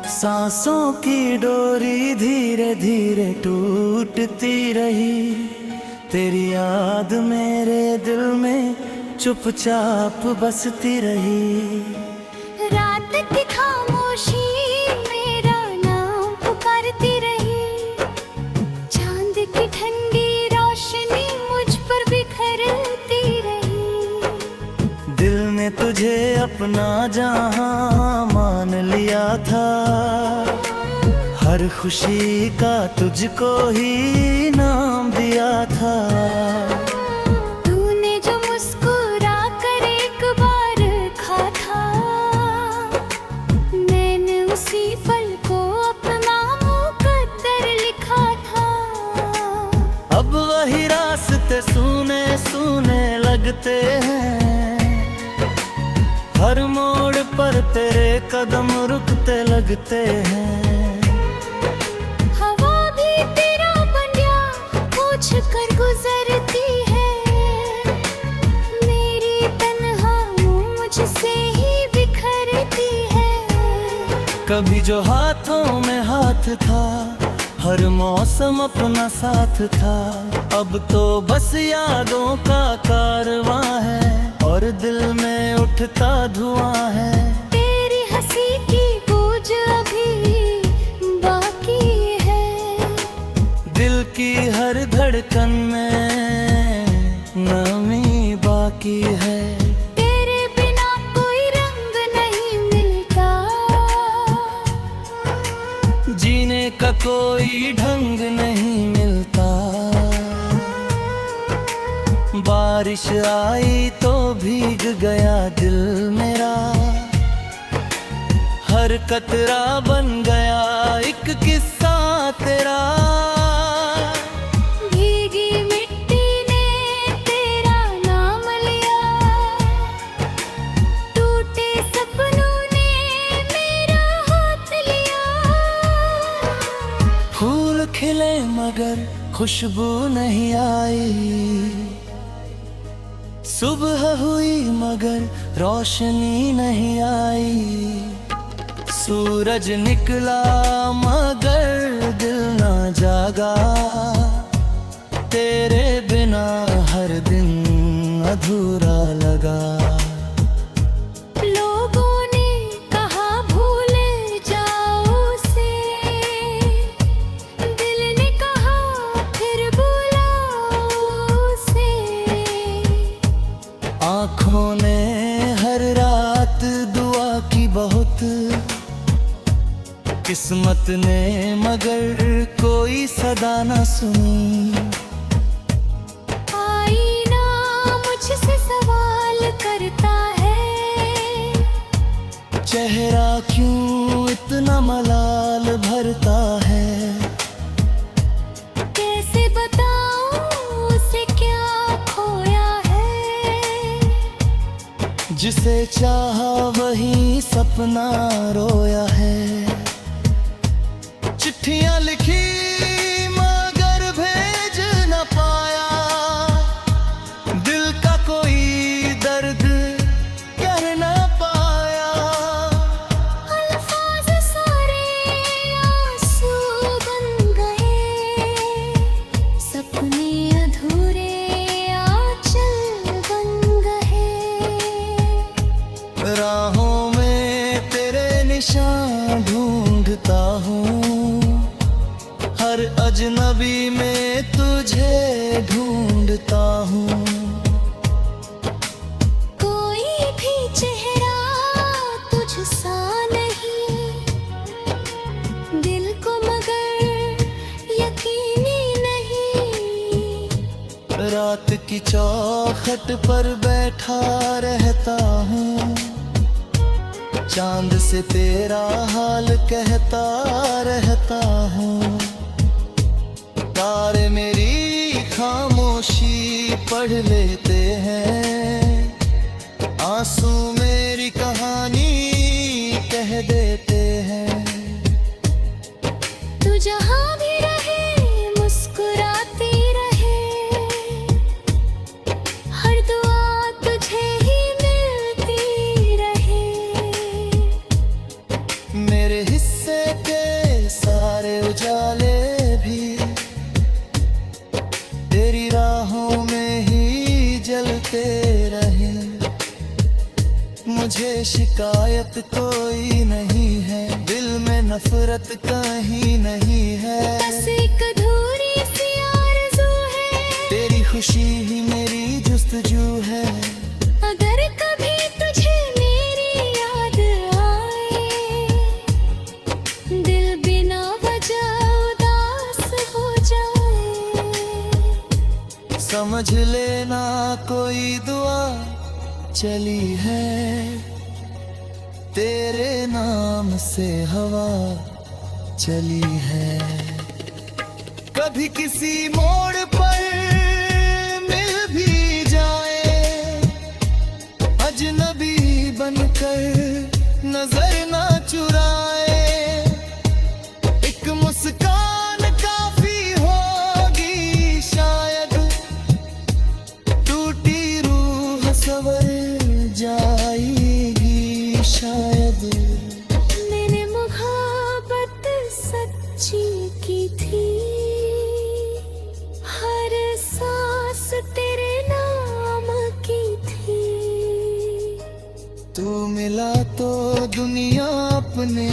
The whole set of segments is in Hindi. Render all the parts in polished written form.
सांसों की डोरी धीरे धीरे टूटती रही। तेरी याद मेरे दिल में चुपचाप बसती रही। रात की खामोशी मेरा नाम पुकारती रही। चांद की ठंडी रोशनी मुझ पर बिखरती रही। दिल ने तुझे अपना जहां मान लिया था। हर खुशी का तुझको ही नाम दिया था। तूने जो मुस्कुरा कर एक बार खा था, मैंने उसी पल को अपना मुकद्दर लिखा था। अब वही रास्ते सूने सूने लगते हैं। हर मोड़ पर तेरे कदम रुकते लगते हैं। हवा भी तेरा बंदिया पूछ कर गुजरती है। मेरी तन्हा मुझसे ही बिखरती है। कभी जो हाथों में हाथ था, हर मौसम अपना साथ था। अब तो बस यादों का कारवां है और दिल में उठता धुआं है। तेरी हंसी की गूंज अभी बाकी है। दिल की हर धड़कन में नमी बाकी है। तेरे बिना कोई रंग नहीं मिलता। जीने का कोई ढंग नहीं मिलता। बारिश आई तो भीग गया दिल मेरा। हर कतरा बन गया एक किस्सा तेरा। भीगी मिट्टी ने तेरा नाम लिया। टूटे सपनों ने मेरा हाथ लिया। फूल खिले मगर खुशबू नहीं आई। सुबह हुई मगर रोशनी नहीं आई। सूरज निकला मगर दिल ना जागा। तेरे बिना हर दिन अधूरा लगा। लोगों ने कहा भूल जाओ उसे। दिल ने कहा फिर बुलाओ उसे। आँखों ने हर रात दुआ की बहुत। किस्मत ने मगर कोई सदा न सुनी। आईना मुझसे सवाल करता है। चेहरा क्यों इतना मलाल भरता है। कैसे बताऊं उसे क्या खोया है। जिसे चाहा वही सपना रोया है। चिट्ठियां लिखी मगर भेज न पाया। दिल का कोई दर्द कह न पाया। अल्फाज सारे आंसू बन गए। सपने अधूरे आंचल बन गए। राहों में तेरे निशान ढूंढता हूँ। हर अजनबी में तुझे ढूंढता हूँ। कोई भी चेहरा तुझसा नहीं। दिल को मगर यकीनी नहीं। रात की चौखट पर बैठा रहता हूँ। चांद से तेरा हाल कहता रहता हूँ। तारे मेरी खामोशी पढ़ लेते हैं। आंसू मेरी कहानी कह देते हैं। तू जहाँ भी रहे मुस्कुराती रहे। हर दुआ तुझे ही मिलती रहे। मेरे हिस्से के सारे उजाले भी तेरी राहों में ही जलते रहे। मुझे शिकायत कोई नहीं है, दिल में नफरत कहीं नहीं है। बस एक अधूरी सी आरज़ू है, तेरी खुशी ही मेरी जुस्तजू है। अगर कभी तुझे मेरी याद आए, दिल बिना वजह उदास हो जाए। समझ लेना कोई दुआ चली है, तेरे नाम से हवा चली है। कभी किसी मोड़ पर मिल भी जाए, अजनबी बनकर नजर ना चुराए। एक मुस्कान काफी होगी शायद, टूटी रूह सवर जाएगी शायद। मैंने मोहब्बत सच्ची की थी, हर सांस तेरे नाम की थी। तू मिला तो दुनिया अपने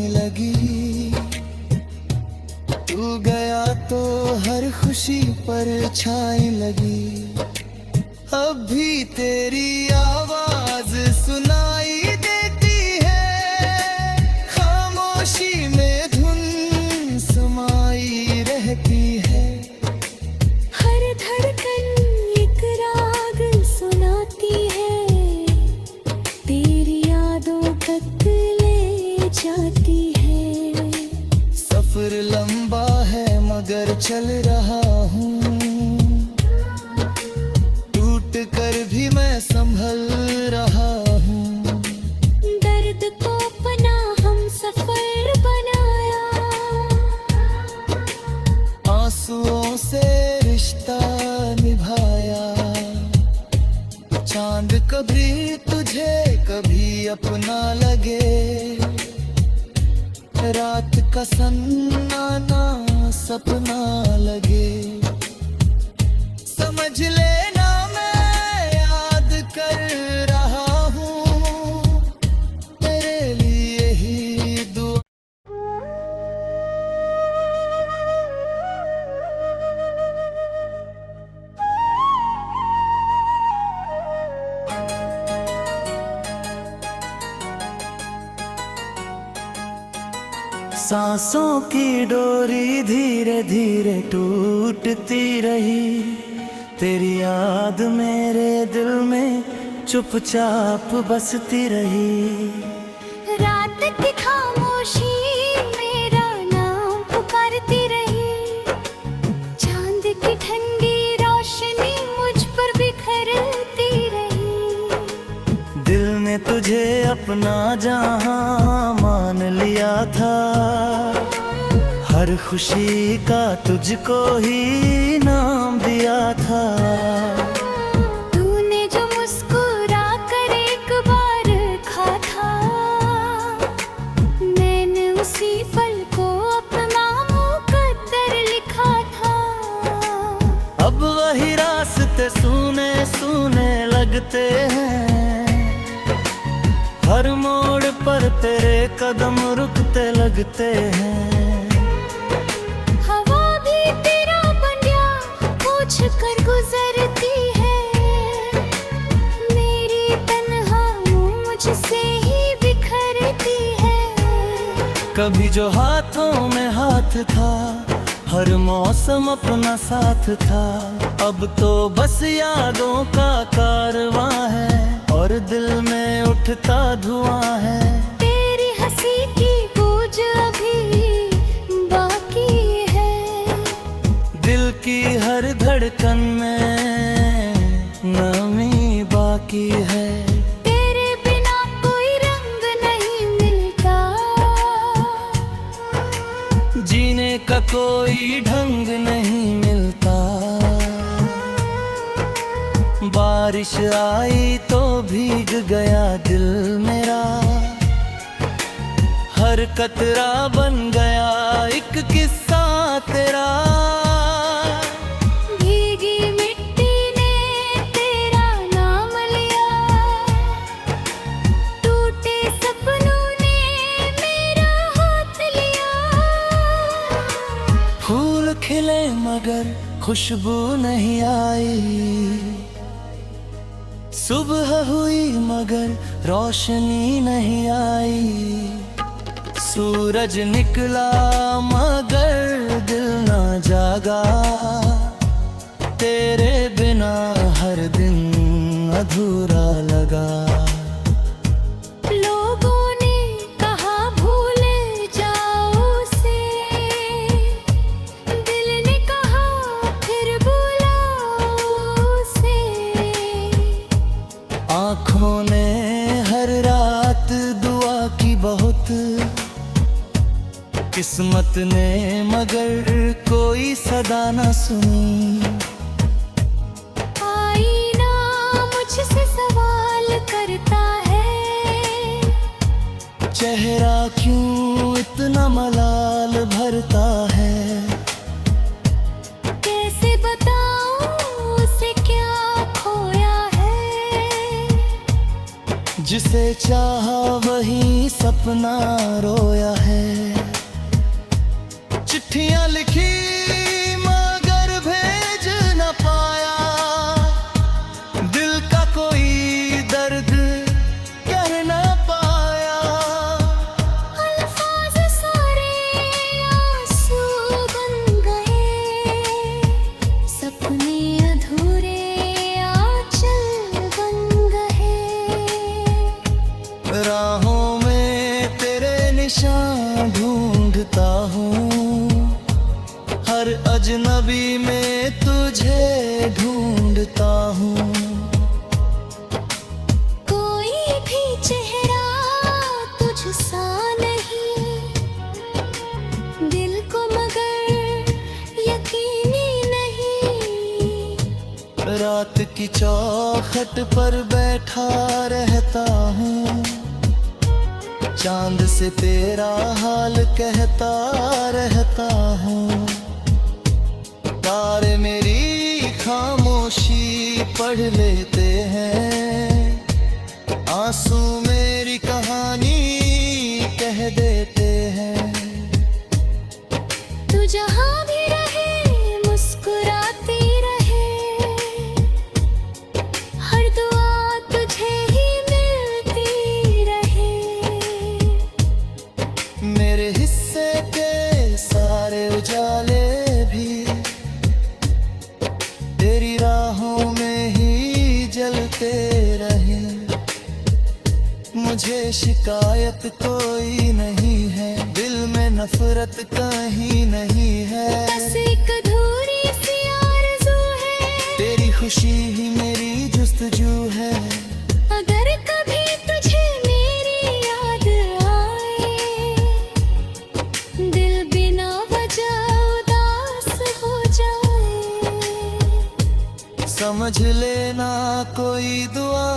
लगी, तू गया तो हर खुशी पर छाई लगी। अब भी तेरी आवाज सुनाई देती है, खामोशी में धुन समाई रहती है। हर धड़कन एक राग सुनाती है, तेरी यादों तक ले जाती है। सफर लंबा है मगर चल रहा हूँ, कर भी मैं संभल रहा हूँ। दर्द को अपना हम सफर बनाया, आंसुओं से रिश्ता निभाया। चांद कभी तुझे कभी अपना लगे, रात का सन्नाटा सपना लगे। समझ लेना कर रहा हूँ तेरे लिए ही दुआ। सांसों की डोरी धीरे धीरे टूटती रही, तेरी याद मेरे दिल में चुपचाप बसती रही। रात की खामोशी मेरा नाम पुकारती रही, चांद की ठंडी रोशनी मुझ पर बिखरती रही। दिल ने तुझे अपना जहां मान लिया था, हर खुशी का तुझको ही नाम दिया था। तूने जो मुस्कुरा कर एक बार खा था, मैंने उसी पल को अपना मुकद्दर लिखा था। अब वही रास्ते सूने सूने लगते हैं, हर मोड़ पर तेरे कदम रुकते लगते हैं। कर गुजरती है, मेरी तन्हा मुझसे ही बिखरती है। कभी जो हाथों में हाथ था, हर मौसम अपना साथ था। अब तो बस यादों का कारवां है, और दिल में उठता धुआं है। तेरी हंसी की गूंज अभी बाकी है, दिल की हर धड़कन में नमी बाकी है। तेरे बिना कोई रंग नहीं मिलता, जीने का कोई ढंग नहीं मिलता। बारिश आई तो भीग गया दिल मेरा, हर हर कतरा बन गया एक किस्सा तेरा। भीगी मिट्टी ने तेरा नाम लिया, टूटे सपनों ने मेरा हाथ लिया। फूल खिले मगर खुशबू नहीं आई, सुबह हुई मगर रोशनी नहीं आई। सूरज निकला मगर दिल ना जागा, तेरे बिना हर दिन अधूरा लगा। लोगों ने कहा भूल जाओ उसे, दिल ने कहा फिर बुलाओ उसे। आँखों ने हर रात दुआ की बहुत, किस्मत ने मगर कोई सदा न सुनी। आईना मुझसे सवाल करता है, चेहरा क्यों इतना मलाल भरता है। कैसे बताऊं उसे क्या खोया है, जिसे चाहा वही सपना रोया है। चिट्ठियां लिखी मगर भेज न पाया, दिल का कोई दर्द कह न पाया। अल्फाज सारे आंसू बन गए, सपने अधूरे आंचल बन गए। राहों में तेरे निशान ढूंढता हूँ, हर अजनबी में तुझे ढूंढता हूँ। कोई भी चेहरा तुझसा नहीं, दिल को मगर यकीनी नहीं। रात की चौखट पर बैठा रहता हूँ, चांद से तेरा हाल कहता रहता हूँ। तारे मेरी खामोशी पढ़ लेते हैं, आंसू मेरी कहानी कह देते हैं। तू जहाँ भी रहे मुस्कुराती रहे, हर दुआ तुझे ही मिलती रहे। मेरे हिस्से के सारे उजाले भी तेरी राहों में ही जलते रहे। मुझे शिकायत कोई नहीं है, दिल में नफरत कहीं नहीं है। बस एक अधूरी सी आरज़ू है, तेरी खुशी ही मेरी जुस्तजू है। अगर कभी तुझे मेरी याद आए, दिल बिना वजह उदास हो जाए। समझ लेना कोई दुआ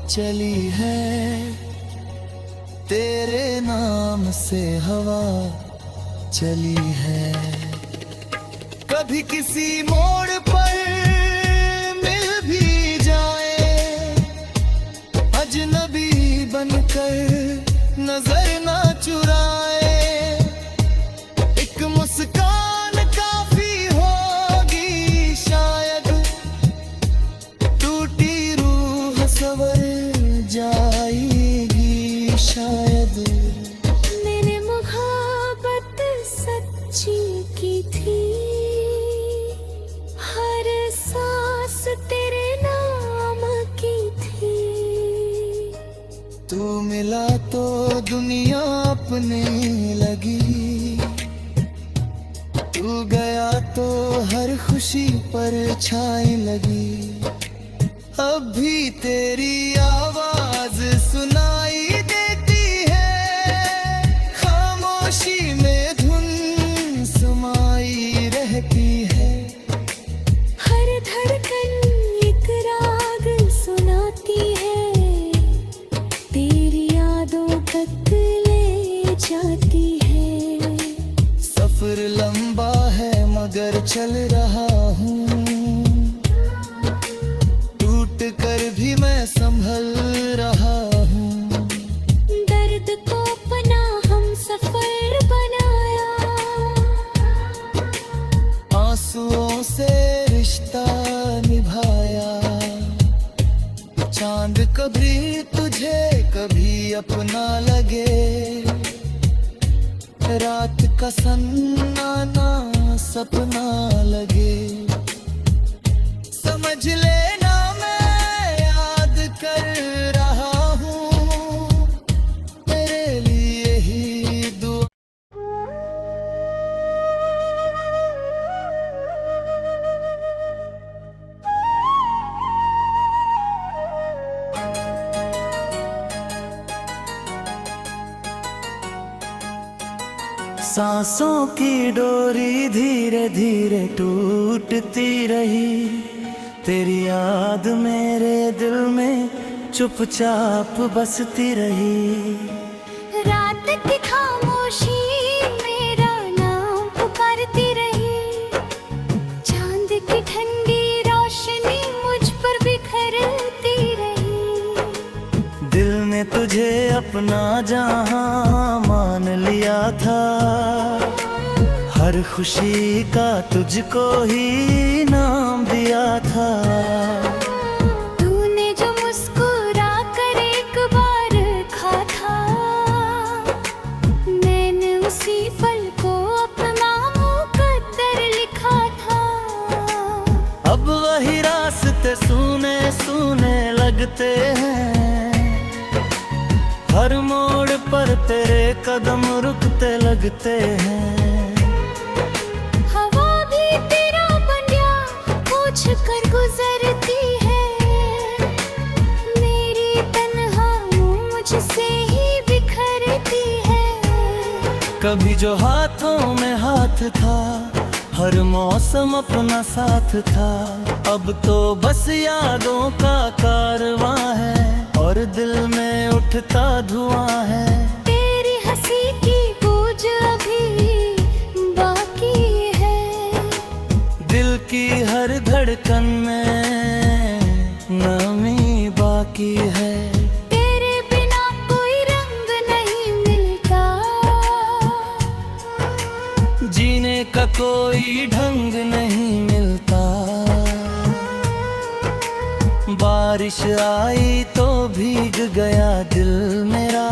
चली है, तेरे नाम से हवा चली है। कभी किसी मोड़ पर मिल भी जाए, अजनबी बनकर नजर ना चुराए। एक मुस्कान काफी होगी शायद, टूटी रूह सवर जाएगी शायद। मैंने मोहब्बत सच्ची की थी, हर सांस तेरे नाम की थी। तू मिला तो दुनिया अपने लगी, तू गया तो हर खुशी पर छाई लगी। अब भी तेरी आवाज सुनाई देती है, खामोशी में धुन समाई रहती है। हर धड़कन एक राग सुनाती है, तेरी यादों तक ले जाती है। सफर लंबा है मगर चल रहा हूँ, टूट कर भी मैं संभल रहा हूँ। दर्द को अपना हम सफर बनाया, आंसुओं से रिश्ता निभाया। चांद कभी तुझे कभी अपना लगे, रात का सन्नाटा सपना लगे। समझ लेना मैं याद कर रहा हूँ, तेरे लिए ही दुआ। सांसों की डोरी धीरे धीरे टूटती रही, तेरी याद मेरे दिल में चुपचाप बसती रही। रात की खामोशी मेरा नाम पुकारती रही, चांद की ठंडी रोशनी मुझ पर बिखरती रही। दिल ने तुझे अपना जहां मान लिया था, हर खुशी का तुझको ही नाम दिया था। तूने जो मुस्कुरा कर एक बार खा था, मैंने उसी पल को अपना मुकद्दर लिखा था। अब वही रास्ते सूने सूने लगते हैं, हर मोड़ पर तेरे कदम रुकते लगते हैं। हवा भी तेरा बन गया पूछ कर गुजरती है, मेरी तन्हा मुझसे ही बिखरती है। कभी जो हाथों में हाथ था, हर मौसम अपना साथ था। अब तो बस यादों का कारवां है, और दिल में उठता धुआं है। तेरी हंसी की गूंज अभी बाकी है, दिल की हर धड़कन में नमी बाकी है। तेरे बिना कोई रंग नहीं मिलता, जीने का कोई ढंग नहीं मिलता। बारिश आई तो भीग गया दिल मेरा,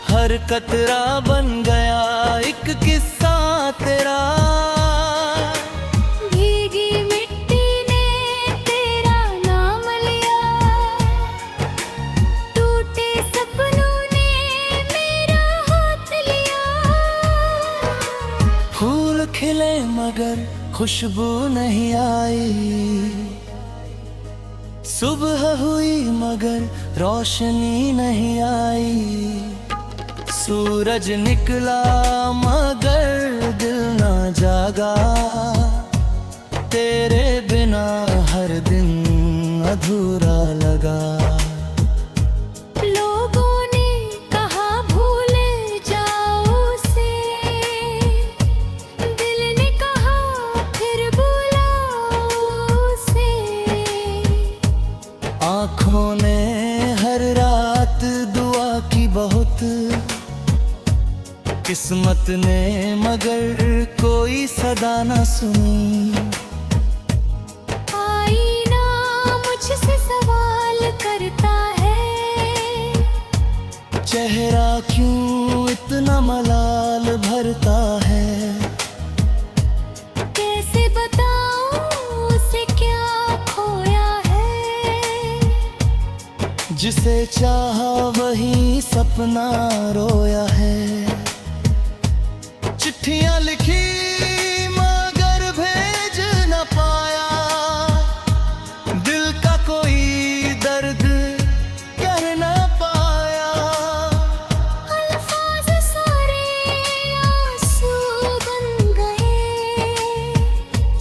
हर कतरा बन गया एक किस्सा तेरा। भीगी मिट्टी ने तेरा नाम लिया, टूटे सपनों ने मेरा हाथ लिया। फूल खिले मगर खुशबू नहीं आई, सुबह हुई मगर रोशनी नहीं आई। सूरज निकला मगर दिल ना जागा, तेरे बिना हर दिन अधूरा लगा। लोगों ने कहा भूल जाओ उसे, दिल ने कहा फिर बुलाओ उसे। आँखों ने हर रात दुआ की बहुत, किस्मत ने मगर कोई सदा न सुनी। आईना मुझसे सवाल करता है, चेहरा क्यों इतना मलाल भरता है। कैसे बताऊं उसे क्या खोया है, जिसे चाहा वही सपना रोया है। चिट्ठियां लिखी मगर भेज न पाया, दिल का कोई दर्द कर न पाया। अल्फाज सारे आंसू बन गए,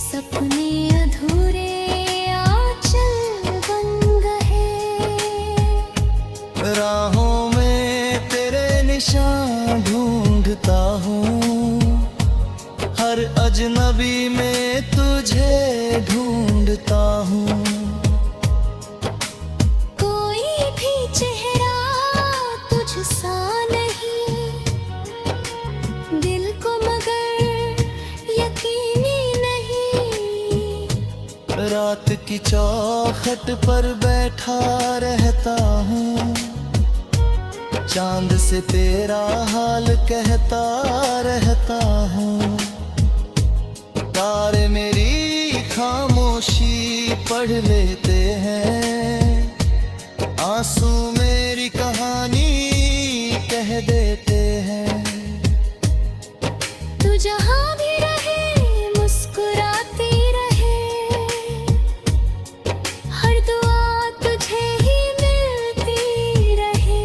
सपने अधूरे आंचल बन गए। राहों में तेरे हमेशा ढूंढता हूँ, हर अजनबी में तुझे ढूंढता हूँ। कोई भी चेहरा तुझसा नहीं, दिल को मगर यकीनी नहीं। रात की चौखट पर बैठा रहता हूँ, चांद से तेरा हाल कहता रहता हूँ। तारे मेरी खामोशी पढ़ लेते हैं, आंसू मेरी कहानी कह देते हैं। तू जहाँ भी रहे मुस्कुराती रहे, हर दुआ तुझे ही मिलती रहे।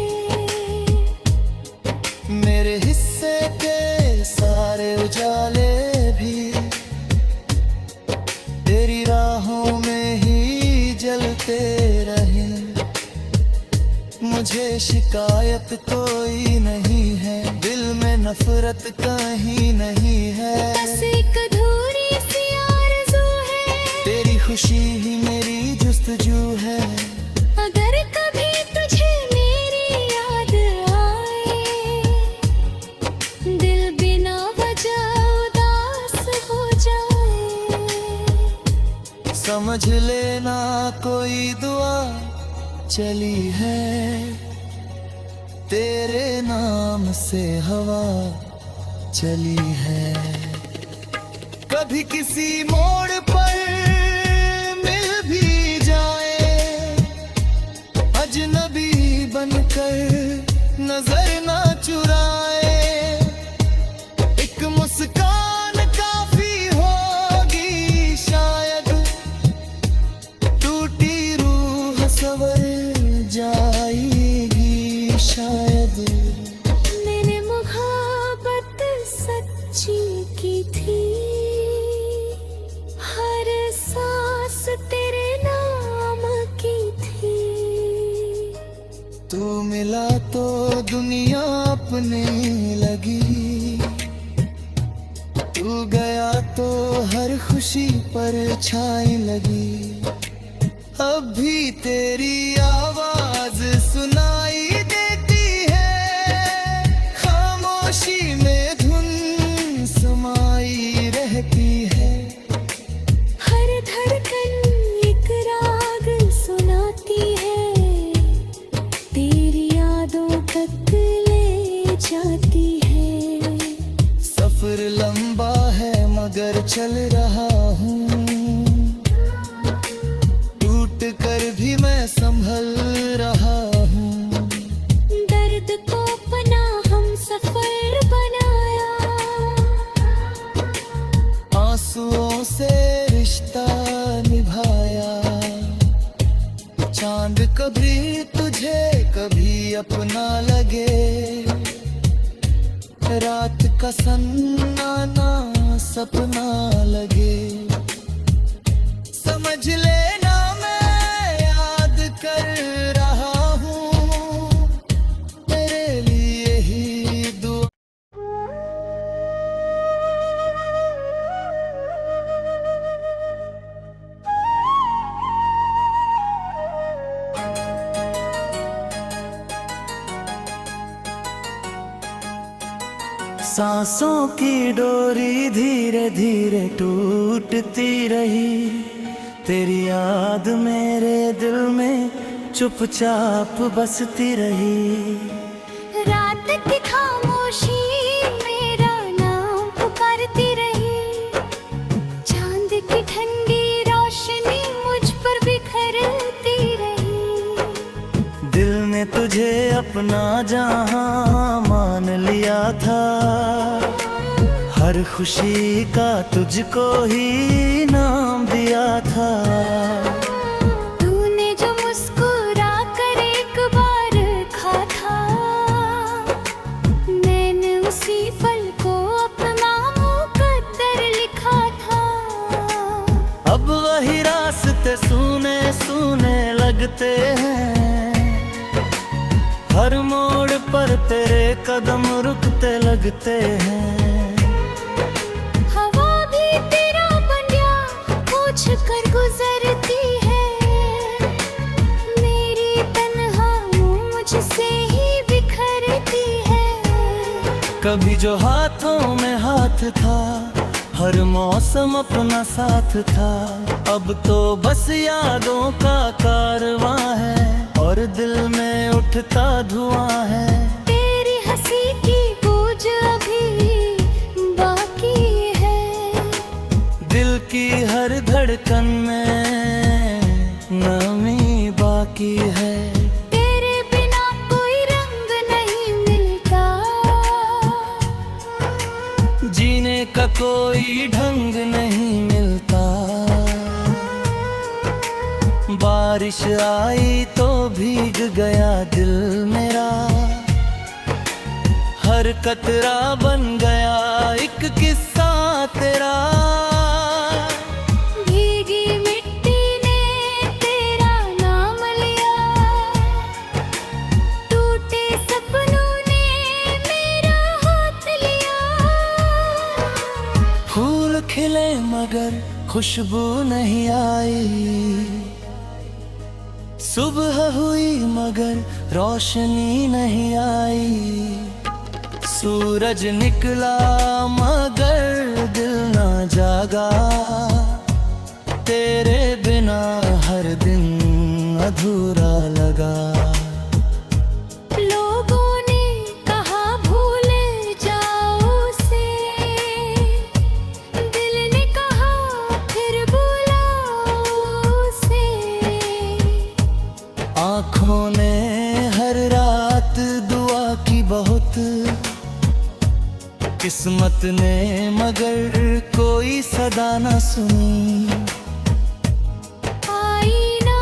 मेरे हिस्से के सारे उजाले भी तेरी राहों में ही जलते रहे। मुझे शिकायत कोई नहीं है, दिल में नफरत कहीं नहीं है। बस एक अधूरी सी आरज़ू है, तेरी खुशी ही मेरी जुस्तजू है। अगर कभी तुझे मेरी याद आए, दिल बिना वजह उदास हो जाए। समझ लेना कोई दुआ चली है, तेरे नाम से हवा चली है। कभी किसी मोड़ पर मिल भी जाए, अजनबी बनकर नजर ना चुराए। एक मुस्कान काफी होगी शायद, टूटी रूह सवर जाएगी शायद। मैंने मोहब्बत सच्ची की थी, हर सांस तेरे नाम की थी। तू मिला तो दुनिया अपने लगी, तू गया तो हर खुशी पर छाई लगी। अब भी तेरी आवाज सुनाई देती है, खामोशी में धुन समाई रहती है। हर धड़कन एक राग सुनाती है, तेरी यादों तक ले जाती है। सफर लंबा है मगर चल रहा हूँ, टूट कर भी मैं संभल रहा हूँ। दर्द को अपना हम सफर बनाया, आंसुओं से रिश्ता निभाया। चांद कभी तुझे कभी अपना लगे, रात का सन्नाटा सपना लगे। समझ लेना मैं याद कर रहा हूँ, तेरे लिए ही दुआ। सांसों की डोरी धीरे धीरे टूटती रही, तेरी याद मेरे दिल में चुपचाप बसती रही। रात की खामोशी मेरा नाम पुकारती रही, चांद की ठंडी रोशनी मुझ पर बिखरती रही। दिल ने तुझे अपना जहां मान लिया था, हर खुशी का तुझको ही नाम दिया था। तूने जो मुस्कुरा कर एक बार खा था, मैंने उसी पल को अपना मुकद्दर लिखा था। अब वही रास्ते सूने सूने लगते हैं, हर मोड़ पर पर तेरे कदम रुकते लगते हैं। हवा भी तेरा बंडिया पूछ कर गुजरती है। मेरी तन्हा मुझसे ही बिखरती है। कभी जो हाथों में हाथ था, हर मौसम अपना साथ था। अब तो बस यादों का कारवां है और दिल में उठता धुआं है। तेरी हंसी की गूंज अभी बाकी है। दिल की हर धड़कन में नमी बाकी है। तेरे बिना कोई रंग नहीं मिलता। जीने का कोई ढंग नहीं मिलता। बारिश आई तो भीग गया दिल मेरा। हर कतरा बन गया एक किस्सा तेरा। भीगी मिट्टी ने तेरा नाम लिया। टूटे सपनों ने मेरा हाथ लिया। फूल खिले मगर खुशबू नहीं आई। सुबह हुई मगर रोशनी नहीं आई। सूरज निकला मगर दिल ना जागा। तेरे बिना हर दिन अधूरा लगा। लोगों ने कहा भूल जाओ उसे। दिल ने कहा फिर बुलाओ उसे। आँखों ने हर रात दुआ की बहुत। किस्मत ने मगर कोई सदा न सुनी। आईना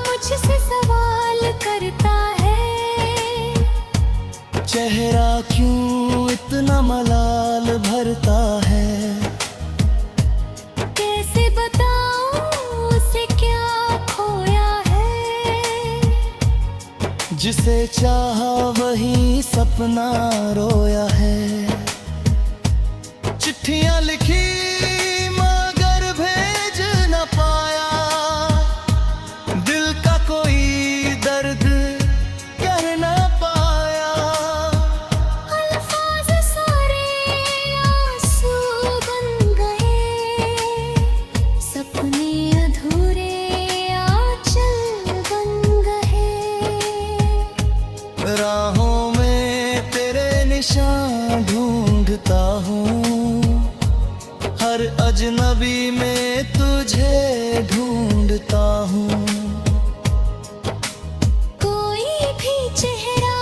मुझसे सवाल करता है। चेहरा क्यों इतना मलाल भरता है। कैसे बताऊं उसे क्या खोया है। जिसे चाहा वही सपना रोया है। चिट्ठियां लिखी मगर भेज न पाया। दिल का कोई दर्द कह न पाया। अल्फाज सारे आंसू बन गए। सपने अधूरे आंचल बन गए। राहों में तेरे निशान ढूंढता हूँ। हर अजनबी में तुझे ढूंढता हूँ। कोई भी चेहरा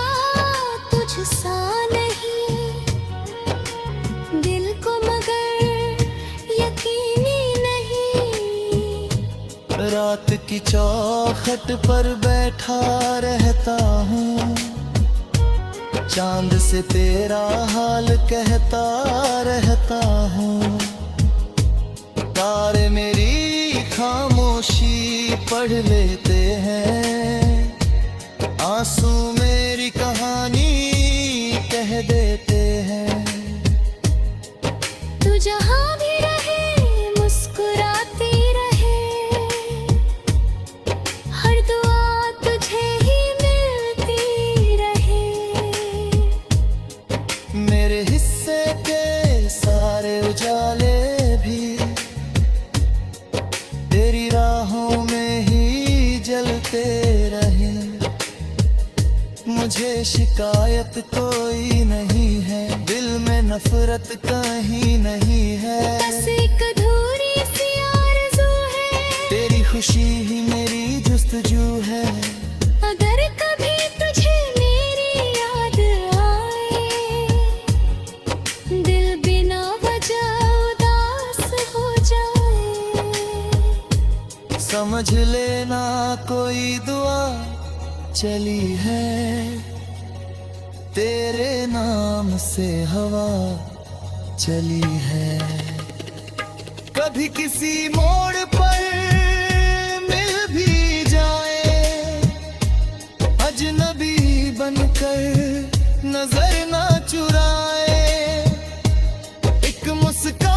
तुझसा नहीं। दिल को मगर यकीनी नहीं। रात की चौखट पर बैठा रहता हूँ। चांद से तेरा हाल कहता रहता हूँ। तारे मेरी खामोशी पढ़ लेते हैं। आंसू मेरी कहानी कह देते हैं। तू जहाँ भी रहे मुस्कुराती रहे। हर दुआ तुझे ही मिलती रहे। मेरे हिस्से के सारे उजाले भी तेरी राहों में ही जलते रहे। मुझे शिकायत कोई नहीं है। दिल में नफरत कहीं नहीं है। बस एक अधूरी सी आरज़ू है। तेरी खुशी ही मेरी जुस्तजू है। अगर कभी तुझे मेरी याद आए। दिल बिना वजह उदास हो जाए। समझ लेना कोई दुआ चली है। तेरे नाम से हवा चली है। कभी किसी मोड़ पर मिल भी जाए। अजनबी बनकर नजर ना चुराए, एक मुस्कान